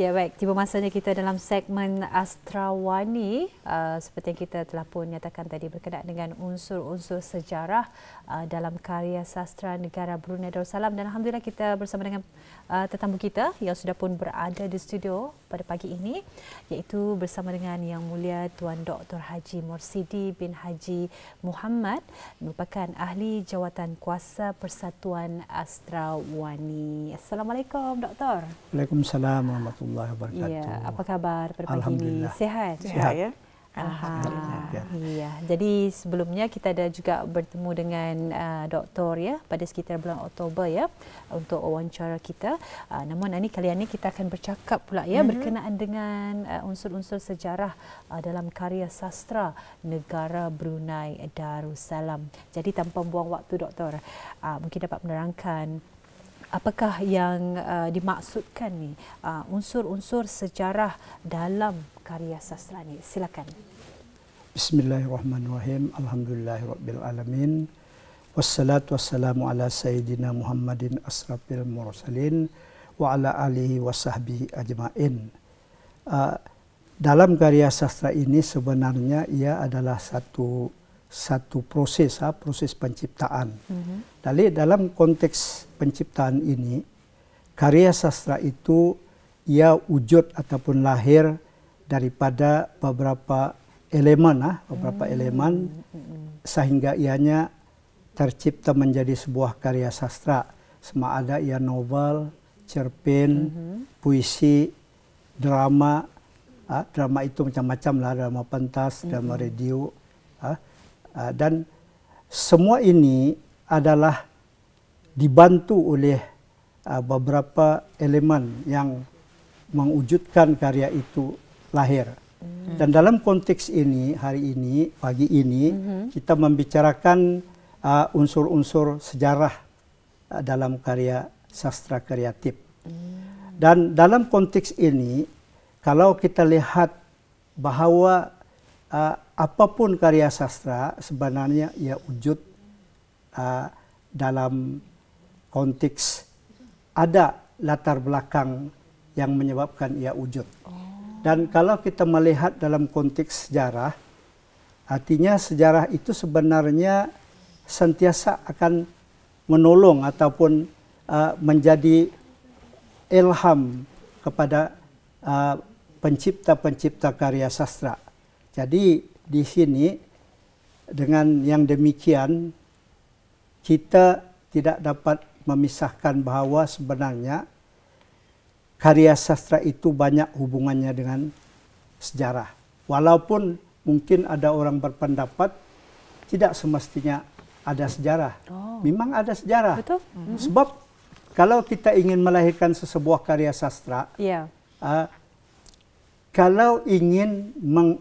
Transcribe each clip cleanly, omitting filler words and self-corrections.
Ya baik, tiba masanya kita dalam segmen Astrawani. Seperti yang kita telah pun nyatakan tadi berkenaan dengan unsur-unsur sejarah dalam karya sastra negara Brunei Darussalam, dan alhamdulillah kita bersama dengan tetamu kita yang sudah pun berada di studio pada pagi ini, iaitu bersama dengan Yang Mulia Tuan Dr. Haji Morsidi bin Haji Muhammad, merupakan ahli jawatan kuasa Persatuan Astrawani. Assalamualaikum Doktor. Waalaikumsalam warahmatullahi wabarakatuh. Ya, apa khabar pada pagi ini? Sihat? Sihat ya. Alhamdulillah. Ya. Jadi sebelumnya kita ada juga bertemu dengan doktor ya pada sekitar bulan Oktober ya untuk wawancara kita. Namun kali ini kita akan bercakap pula ya berkenaan dengan unsur-unsur sejarah dalam karya sastra negara Brunei Darussalam. Jadi tanpa buang waktu doktor, mungkin dapat menerangkan apakah yang dimaksudkan ni unsur-unsur sejarah dalam karya sastra ni? Silakan. Bismillahirrahmanirrahim. Alhamdulillahirabbil alamin. Wassalatu wassalamu ala sayyidina Muhammadin asrafil mursalin wa ala alihi wasahbihi ajmain. Dalam karya sastra ini sebenarnya ia adalah satu proses penciptaan. Jadi dalam konteks penciptaan ini, karya sastra itu ia wujud ataupun lahir daripada beberapa elemen, sehingga ianya tercipta menjadi sebuah karya sastra. Sama ada ia novel, cerpen, puisi, drama. Drama itu macam-macam lah, drama pentas, drama radio. Dan semua ini adalah dibantu oleh beberapa elemen yang mewujudkan karya itu lahir. Dan dalam konteks ini, hari ini, pagi ini, kita membicarakan unsur-unsur sejarah dalam karya sastra kreatif. Dan dalam konteks ini, kalau kita lihat bahawa apapun karya sastra sebenarnya ia wujud dalam konteks ada latar belakang yang menyebabkan ia wujud. Dan kalau kita melihat dalam konteks sejarah, artinya sejarah itu sebenarnya sentiasa akan menolong ataupun menjadi ilham kepada pencipta-pencipta karya sastra. Jadi di sini dengan yang demikian kita tidak dapat memisahkan bahawa sebenarnya karya sastra itu banyak hubungannya dengan sejarah. Walaupun mungkin ada orang berpendapat tidak semestinya ada sejarah. Memang ada sejarah. Betul. Sebab kalau kita ingin melahirkan sebuah karya sastra, kalau ingin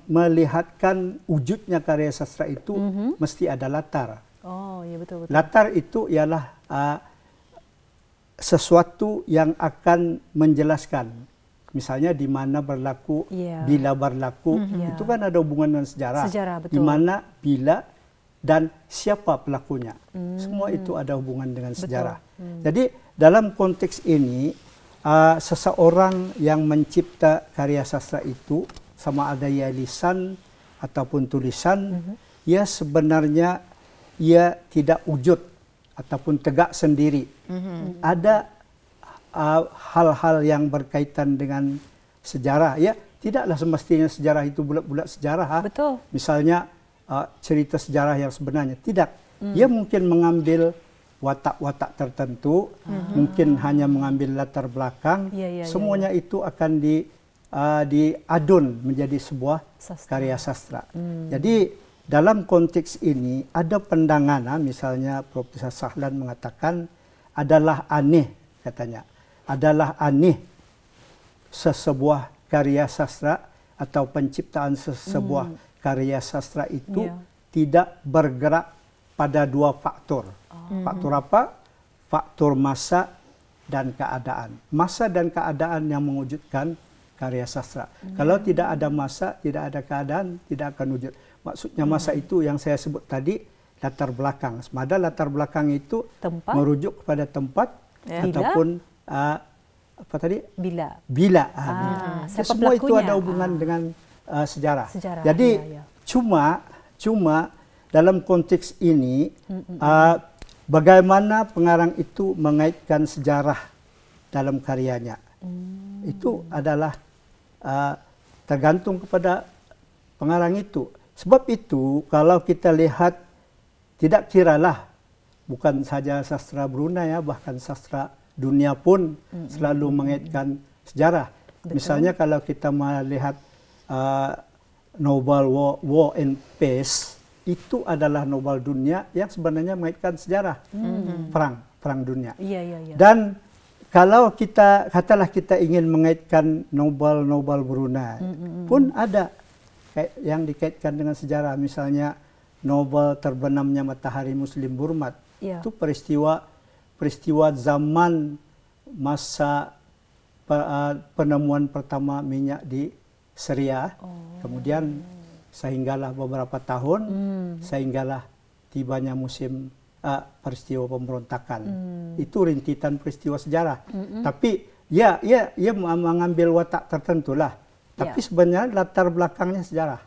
melihatkan wujudnya karya sastra itu, mesti ada latar. Oh, ya betul. Latar itu ialah sesuatu yang akan menjelaskan. Misalnya di mana berlaku, bila berlaku, itu kan ada hubungan dengan sejarah. Betul. Di mana, bila, dan siapa pelakunya. Semua itu ada hubungan dengan sejarah. Jadi dalam konteks ini, seseorang yang mencipta karya sastra itu, sama ada ia lisan ataupun tulisan, ia sebenarnya ia tidak wujud ataupun tegak sendiri. Ada hal-hal yang berkaitan dengan sejarah. Ya, tidaklah semestinya sejarah itu bulat-bulat sejarah. Betul. Misalnya cerita sejarah yang sebenarnya. Tidak. Ia mungkin mengambil watak-watak tertentu, mungkin hanya mengambil latar belakang. Semuanya itu akan diadun menjadi sebuah karya sastra. Jadi dalam konteks ini ada pandangan, misalnya Profesor Sahlan mengatakan adalah aneh, katanya. Adalah aneh sesebuah karya sastra atau penciptaan sebuah karya sastra itu tidak bergerak pada dua faktor. Faktor apa? Faktor masa dan keadaan. Masa dan keadaan yang mewujudkan karya sastra. Kalau tidak ada masa, tidak ada keadaan, tidak akan wujud. Maksudnya masa itu yang saya sebut tadi, latar belakang. Semada latar belakang itu merujuk kepada tempat ataupun apa tadi? Bila. Semua itu ada hubungan dengan sejarah. Jadi cuma dalam konteks ini bagaimana pengarang itu mengaitkan sejarah dalam karyanya. Itu adalah tergantung kepada pengarang itu. Sebab itu kalau kita lihat, tidak kiralah bukan saja sastra Brunei ya, bahkan sastra dunia pun selalu mengaitkan sejarah. Betul. Misalnya kalau kita melihat novel War and Peace, itu adalah novel dunia yang sebenarnya mengaitkan sejarah perang dunia. Dan kalau katalah kita ingin mengaitkan novel Brunei, pun ada yang dikaitkan dengan sejarah. Misalnya novel Terbenamnya Matahari Muslim Burmat, itu peristiwa zaman masa penemuan pertama minyak di Syria. Kemudian sehinggalah beberapa tahun, sehinggalah tibanya musim peristiwa pemberontakan. Itu rintitan peristiwa sejarah. Tapi ia mengambil watak tertentu lah. Tapi sebenarnya latar belakangnya sejarah.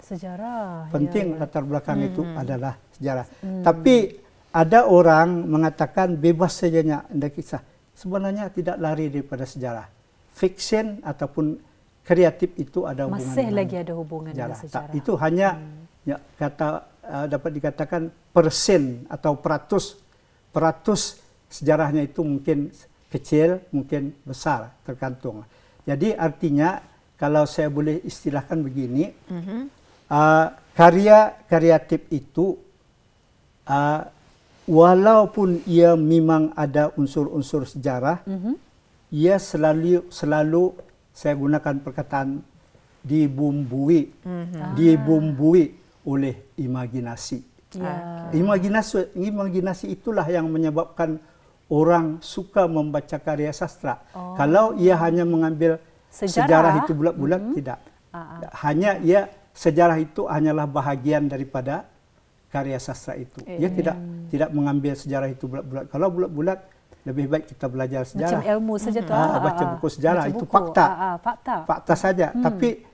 Penting latar belakang itu adalah sejarah. Tapi ada orang mengatakan bebas saja anda kisah. Sebenarnya tidak lari daripada sejarah. Fiction ataupun kreatif itu ada hubungan. Masih lagi ada hubungan dengan sejarah. Itu hanya dapat dikatakan persen atau peratus sejarahnya itu mungkin kecil, mungkin besar, tergantung. Jadi artinya kalau saya boleh istilahkan begini, karya kreatif itu walaupun ia memang ada unsur-unsur sejarah, ia selalu saya gunakan perkataan dibumbui oleh imajinasi. Imajinasi itulah yang menyebabkan orang suka membaca karya sastra. Kalau ia hanya mengambil sejarah itu bulat-bulat, tidak. Hanya sejarah itu hanyalah bahagian daripada karya sastra itu. Ia tidak mengambil sejarah itu bulat-bulat. Kalau bulat-bulat, lebih baik kita belajar sejarah. Macam ilmu saja tu. Baca buku sejarah itu fakta. Fakta saja. Tapi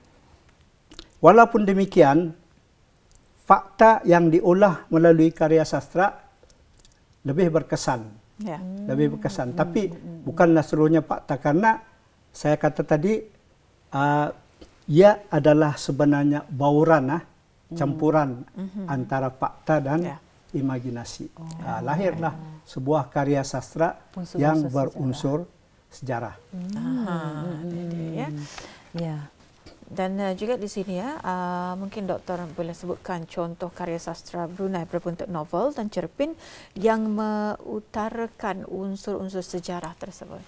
walaupun demikian, fakta yang diolah melalui karya sastra lebih berkesan. Lebih berkesan. Tapi bukanlah seluruhnya fakta, karena saya kata tadi ia adalah sebenarnya bauran, campuran antara fakta dan imajinasi. Lahirlah sebuah karya sastra yang berunsur sejarah. Dan juga di sini mungkin doktor boleh sebutkan contoh karya sastra Brunei berbentuk novel dan cerpen yang mengutarakan unsur-unsur sejarah tersebut.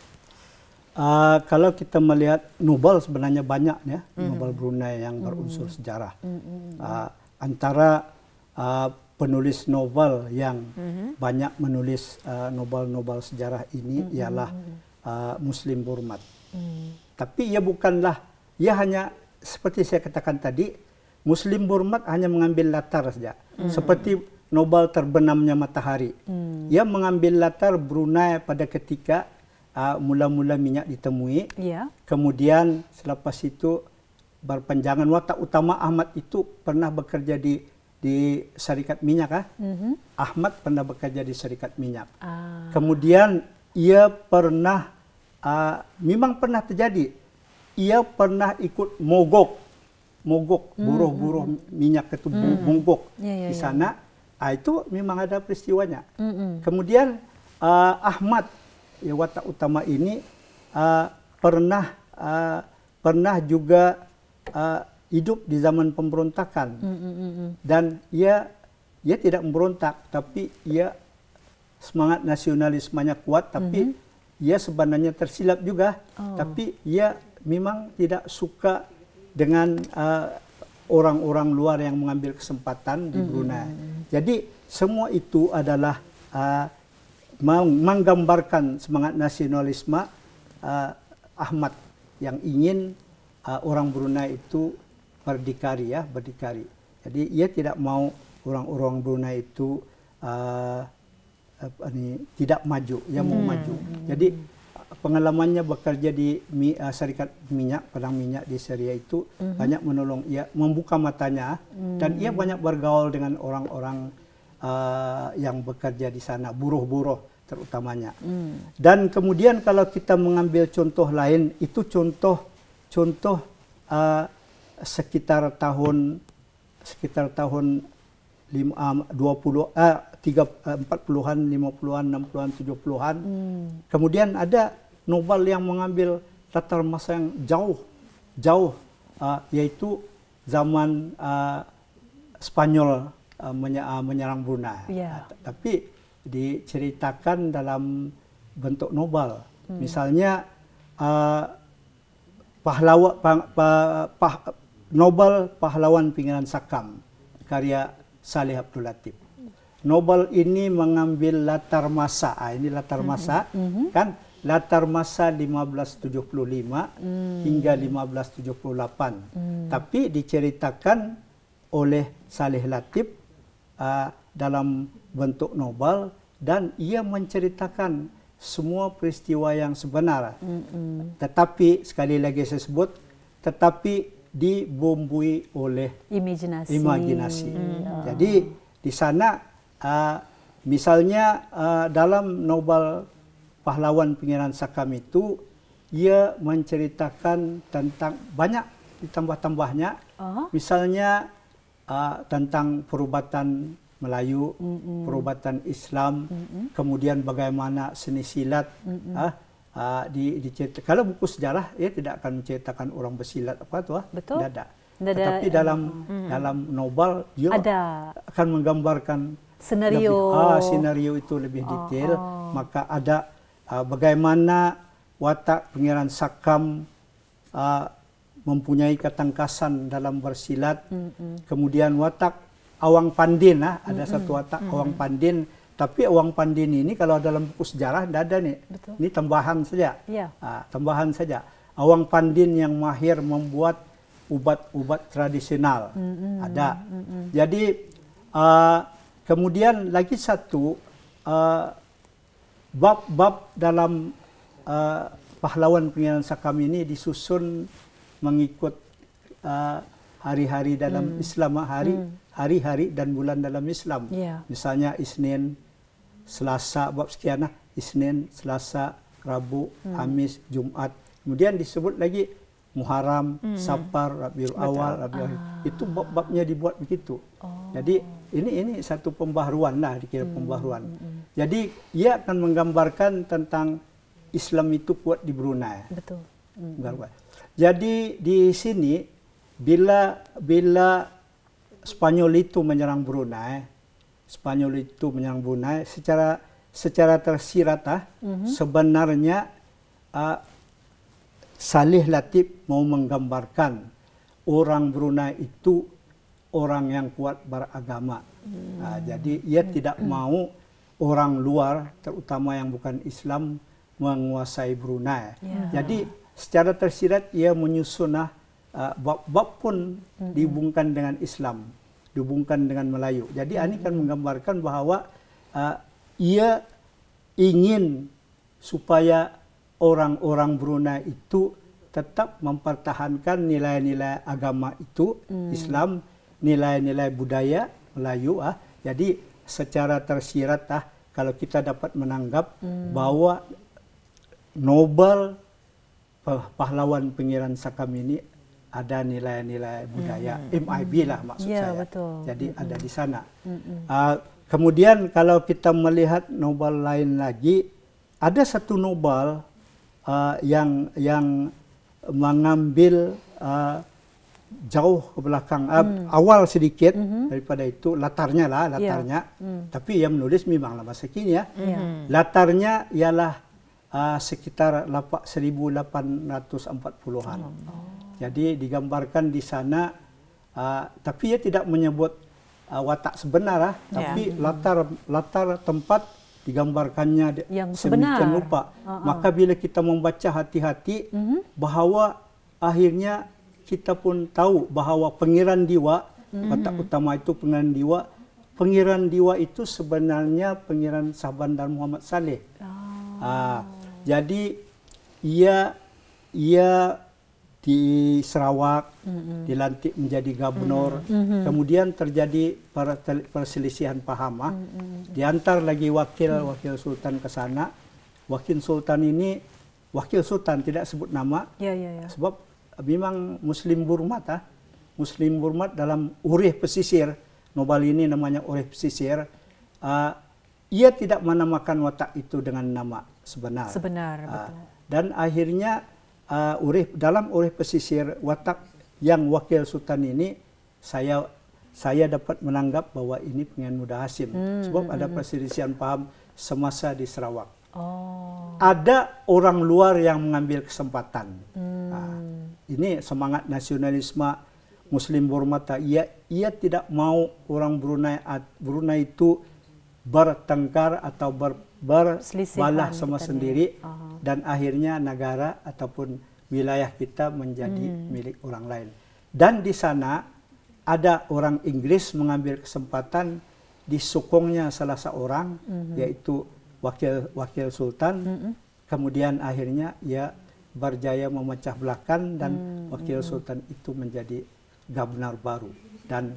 Kalau kita melihat novel sebenarnya banyak ya, novel Brunei yang berunsur sejarah. Antara penulis novel yang banyak menulis novel-novel sejarah ini ialah Muslim Burmat. Tapi ia hanya seperti saya katakan tadi, Muslim Burmat hanya mengambil latar saja. Seperti novel Terbenamnya Matahari. Ia mengambil latar Brunei pada ketika mula-mula minyak ditemui. Kemudian selepas itu berpanjangan. Watak utama Ahmad itu pernah bekerja di syarikat minyak. Ahmad pernah bekerja di syarikat minyak. Kemudian ia pernah, memang pernah terjadi, ia pernah ikut mogok buruh-buruh minyak itu mogok di sana. Itu memang ada peristiwanya. Kemudian Ahmad, watak utama ini pernah juga hidup di zaman pemberontakan. Dan ia tidak memberontak, tapi ia semangat nasionalismenya kuat, tapi ia sebenarnya tersilap juga. Tapi ia memang tidak suka dengan orang-orang luar yang mengambil kesempatan di Brunei. Jadi semua itu adalah menggambarkan semangat nasionalisme Ahmad yang ingin orang Brunei itu berdikari. Jadi ia tidak mau orang-orang Brunei itu tidak maju, ia mau maju. Jadi pengalamannya bekerja di syarikat minyak, padang minyak di Syria itu banyak menolong ia, membuka matanya, dan ia banyak bergaul dengan orang-orang yang bekerja di sana, buruh-buruh terutamanya. Dan kemudian kalau kita mengambil contoh lain, itu contoh sekitar tahun 40-an, 50-an, 60-an, 70-an. Kemudian ada novel yang mengambil latar masa yang jauh, yaitu zaman Spanyol menyerang Brunei. Tapi diceritakan dalam bentuk novel. Misalnya novel Pahlawan Pinggiran Sakam karya Saleh Abdul Latif. Novel ini mengambil latar masa, ini latar masa, kan latar masa 1575 hingga 1578. Tapi diceritakan oleh Saleh Latif dalam bentuk novel, dan ia menceritakan semua peristiwa yang sebenar. Tetapi sekali lagi saya sebut, tetapi dibumbui oleh imajinasi. Jadi di sana misalnya dalam novel Pahlawan Pinggiran Sakam itu, ia menceritakan tentang banyak ditambah-tambahnya, misalnya tentang perubatan Melayu, perubatan Islam, kemudian bagaimana seni silat. Kalau buku sejarah, ia tidak akan menceritakan orang bersilat apa tu, betul. Tidak ada. Tetapi dalam novel dia akan menggambarkan senario itu lebih detail. Maka ada bagaimana watak Pangeran Sakam mempunyai ketangkasan dalam bersilat. Kemudian watak Awang Pandin, ada satu watak Awang Pandin. Tapi Awang Pandin ini kalau dalam buku sejarah tidak ada nih. Betul. Ini tambahan saja. Tambahan saja. Awang Pandin yang mahir membuat ubat-ubat tradisional. Ada. Jadi kemudian lagi satu bab-bab dalam Pahlawan Pinggiran Sakam ini disusun mengikut hari-hari dalam Islam, hari-hari dan bulan dalam Islam. Misalnya Isnin, Selasa, bab sekian, Isnin, Selasa, Rabu, Kamis, Jumat. Kemudian disebut lagi Muharram, Safar, Rabiul Awal, Rabiul Akhir. Itu bab-babnya dibuat begitu. Jadi ini satu pembaharuan lah, dikira pembaharuan. Jadi ia akan menggambarkan tentang Islam itu kuat di Brunei. Betul. Jadi di sini bila Spanyol itu menyerang Brunei, secara tersirat sebenarnya Saleh Latif mau menggambarkan orang Brunei itu orang yang kuat beragama. Jadi ia tidak mau orang luar, terutama yang bukan Islam, menguasai Brunei. Jadi secara tersirat ia menyusun bab-bab pun dihubungkan dengan Islam, dihubungkan dengan Melayu. Jadi ini kan menggambarkan bahawa ia ingin supaya orang-orang Brunei itu tetap mempertahankan nilai-nilai agama itu, Islam, nilai-nilai budaya Melayu. Jadi secara tersirat kalau kita dapat menanggap bahwa novel Pahlawan Pinggiran Sakam ini ada nilai-nilai budaya, MIB lah maksud saya. Betul. Jadi ada di sana. Kemudian kalau kita melihat novel lain lagi, ada satu novel yang mengambil jauh ke belakang, awal sedikit daripada itu, latarnya. Tapi yang menulis memanglah masa kini ya. Latarnya ialah sekitar 1840-an. Jadi digambarkan di sana, tapi ia tidak menyebut watak sebenar, tapi latar tempat digambarkannya yang sedemikian rupa. Maka bila kita membaca hati-hati, bahawa akhirnya kita pun tahu bahawa pengiran diwa, watak utama itu pengiran diwa itu sebenarnya pengiran Shahbandar Muhammad Saleh. Jadi ia di Sarawak dilantik menjadi gubernur, kemudian terjadi perselisihan paham. Diantar lagi wakil sultan ke sana. Wakil sultan ini wakil sultan, tidak sebut nama, sebab memang Muslim Burmat, Muslim Burmat dalam urih pesisir, novel ini namanya urih pesisir. Ia tidak menamakan watak itu dengan nama sebenar. Betul. Dan akhirnya dalam urih pesisir watak yang wakil sultan ini saya dapat menanggap bahwa ini Pengiran Muda Hasim, sebab ada perselisihan paham semasa di Sarawak. Ada orang luar yang mengambil kesempatan. Ini semangat nasionalisme Muslim Burmata. Ia tidak mau orang Brunei itu bertengkar atau berbalah sama sendiri, dan akhirnya negara ataupun wilayah kita menjadi milik orang lain. Dan di sana ada orang Inggris mengambil kesempatan, disokongnya salah seorang, yaitu wakil sultan. Kemudian akhirnya ia berjaya memecah belahkan, dan wakil sultan itu menjadi gubernur baru, dan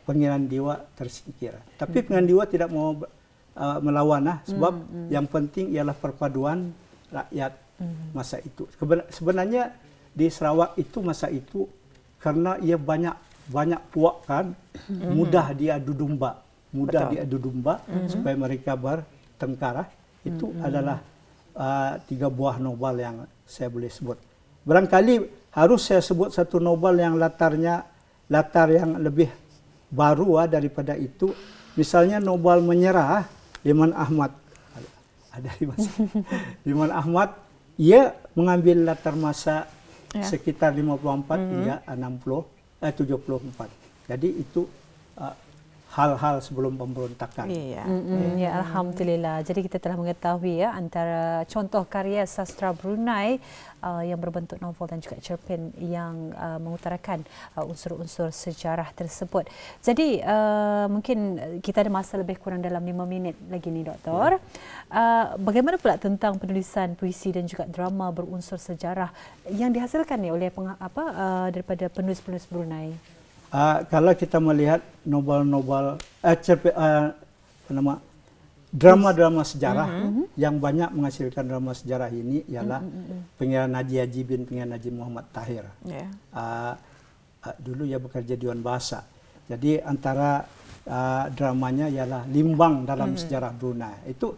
Pengiran Dewa tersingkir. Tapi Pengiran Dewa tidak mau melawan, sebab yang penting ialah perpaduan rakyat masa itu. Sebenarnya di Sarawak itu masa itu, karena ia banyak puak kan, mudah diadu domba, supaya mereka bertengkar. Itu adalah 3 buah novel yang saya boleh sebut. Barangkali harus saya sebut satu novel yang latar yang lebih baru daripada itu. Misalnya novel Menyerah, Liman Ahmad. Ada Liman Ahmad, ia mengambil latar masa sekitar 54 hingga 74. Jadi itu hal-hal sebelum pemberontakan. Ya, alhamdulillah. Jadi kita telah mengetahui antara contoh karya sastra Brunei yang berbentuk novel dan juga cerpen yang mengutarakan unsur-unsur sejarah tersebut. Jadi mungkin kita ada masa lebih kurang dalam 5 minit lagi ni, Doktor. Bagaimana pula tentang penulisan puisi dan juga drama berunsur sejarah yang dihasilkan oleh daripada penulis-penulis Brunei? Kalau kita melihat novel-novel drama-drama sejarah yang banyak menghasilkan drama sejarah ini ialah Pengiran Haji bin Pengiran Haji Muhammad Tahir. Dulu ia bekerja di Dewan Bahasa. Jadi antara dramanya ialah Limbang dalam Sejarah Brunei. Itu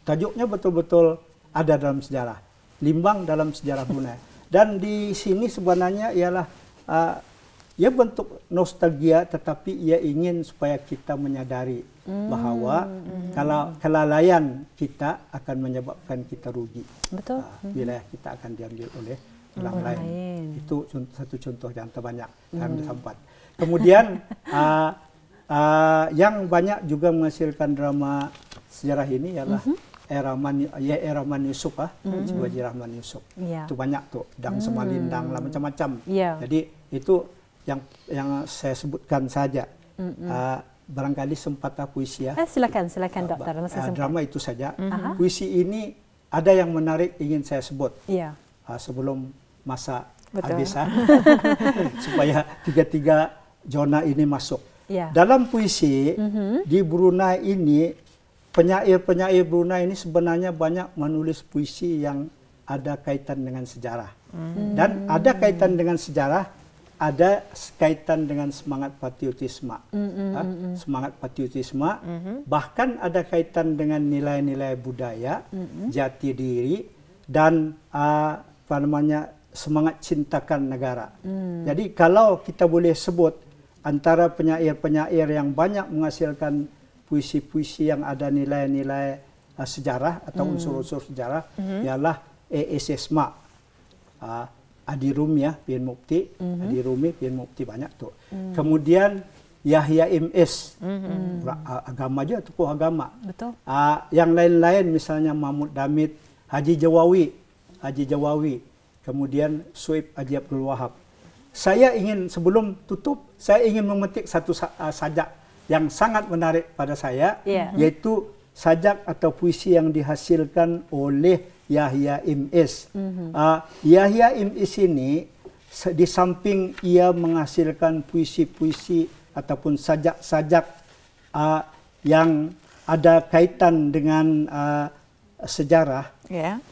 tajuknya betul-betul ada dalam sejarah. Limbang dalam Sejarah Brunei. Dan di sini sebenarnya ialah ia bentuk nostalgia, tetapi ia ingin supaya kita menyadari bahawa kalau kelalaian kita akan menyebabkan kita rugi. Betul. Wilayah kita akan diambil oleh orang lain. Itu satu contoh yang terbanyak yang disampat. Kemudian yang banyak juga menghasilkan drama sejarah ini ialah Rahman Yusuf, Haji Rahman Yusuf. Itu banyak tuh, Dang Semalindang lah, macam-macam. Jadi itu yang saya sebutkan saja. Barangkali sempat puisi silakan Doktor. Drama itu saja. Puisi ini ada yang menarik ingin saya sebut sebelum masa habis supaya tiga zona ini masuk. Dalam puisi di Brunei ini, penyair Brunei ini sebenarnya banyak menulis puisi yang ada kaitan dengan sejarah. Dan ada kaitan dengan sejarah, ada kaitan dengan semangat patriotisme. Semangat patriotisme, bahkan ada kaitan dengan nilai-nilai budaya, jati diri, dan semangat cintakan negara. Jadi kalau kita boleh sebut antara penyair-penyair yang banyak menghasilkan puisi-puisi yang ada nilai-nilai sejarah atau unsur-unsur sejarah ialah A.S. Esma, Adi Rumi Bin Mukti, Adi Rumi Bin Mukti banyak tuh. Kemudian Yahya M.S, agama aja, tokoh agama. Betul. Yang lain-lain misalnya Mahmud Damit, Haji Jawawi, kemudian Suib Haji Abdul Wahab. Saya ingin sebelum tutup, saya ingin memetik satu sajak yang sangat menarik pada saya, yaitu sajak atau puisi yang dihasilkan oleh Yahya Im.Is. Yahya Im.Is ini di samping ia menghasilkan puisi-puisi ataupun sajak-sajak yang ada kaitan dengan sejarah,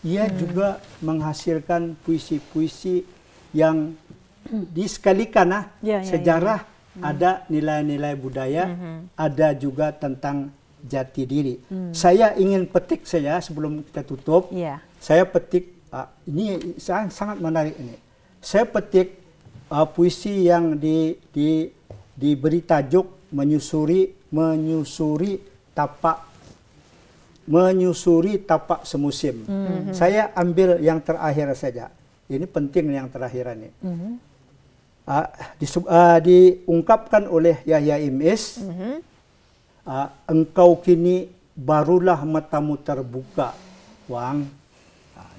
ia juga menghasilkan puisi-puisi yang disekalikan sejarah, ada nilai-nilai budaya, ada juga tentang jati diri. Saya ingin petik saja sebelum kita tutup. Saya petik ini sangat menarik ini. Saya petik puisi yang diberi tajuk menyusuri tapak semusim. Saya ambil yang terakhir saja. Ini penting yang terakhir ini. Diungkapkan oleh Yahya Im.Is. Engkau kini barulah matamu terbuka, Wang.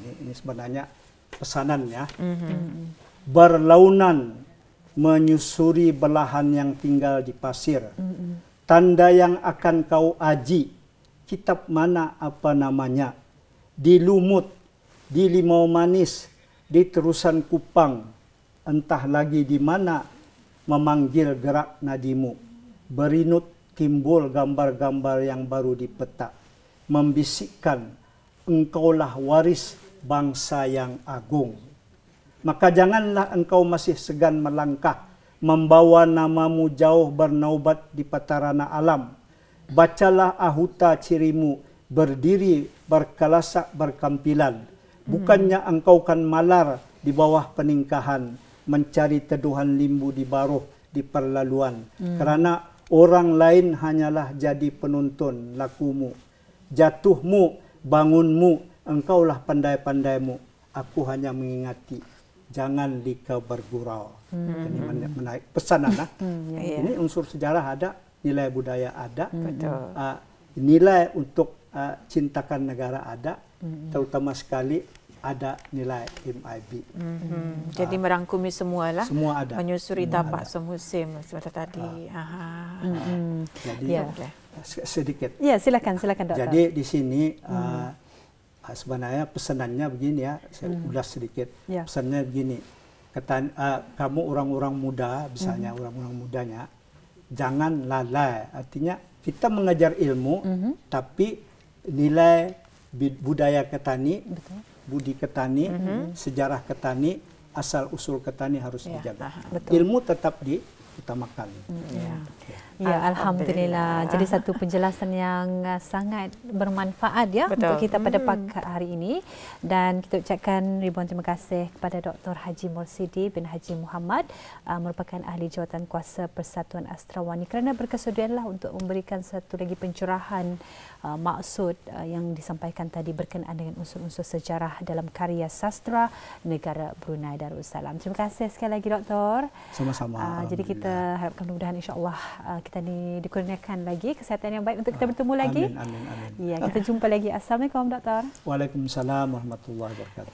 Ini sebenarnya pesanannya. Berlaunan menyusuri belahan yang tinggal di pasir. Tanda yang akan kau aji, kitab mana apa namanya? Di Lumut, di Limau Manis, di Terusan Kupang, entah lagi di mana memanggil gerak nadimu. Berinut timbul gambar-gambar yang baru di peta, membisikkan engkaulah waris bangsa yang agung. Maka janganlah engkau masih segan melangkah, membawa namamu jauh bernaubat di patarana alam. Bacalah ahuta cirimu, berdiri berkalasak berkampilan. Bukannya engkau kan malar di bawah peningkahan, mencari teduhan limbu di baruh di perlaluan. Kerana orang lain hanyalah jadi penonton lakumu. Jatuhmu, bangunmu, engkaulah pandai-pandaimu. Aku hanya mengingati, jangan dikau bergurau. Ini menarik pesanan. Ini unsur sejarah ada, nilai budaya ada, nilai untuk cintakan negara ada, terutama sekali ada nilai MIB. Jadi merangkumi semualah. Semua ada. Menyusuri tapak semusim seperti tadi. Jadi sedikit. Ya, silakan doktor. Jadi di sini sebenarnya pesanannya begini ya, saya ulas sedikit. Pesannya begini, kamu orang-orang muda, misalnya orang-orang mudanya, jangan lalai. Artinya kita mengajar ilmu, tapi nilai budaya ketani, budi ketani, sejarah ketani, asal-usul ketani harus dijaga. Ilmu tetap diutamakan. Ya, alhamdulillah. Jadi satu penjelasan yang sangat bermanfaat ya untuk kita pada pagi hari ini, dan kita ucapkan ribuan terima kasih kepada Dr. Haji Mursidi bin Haji Muhammad, merupakan ahli jawatan kuasa Persatuan Astrawani, kerana berkesudianlah untuk memberikan satu lagi pencerahan maksud yang disampaikan tadi berkenaan dengan unsur-unsur sejarah dalam karya sastra negara Brunei Darussalam. Terima kasih sekali lagi Doktor. Sama-sama. Jadi kita harapkan mudah-mudahan insya-Allah kita ni dikurniakan lagi kesihatan yang baik untuk kita bertemu lagi. Amin. Ya, kita jumpa lagi. Assalamualaikum Doktor. Waalaikumsalam warahmatullahi wabarakatuh.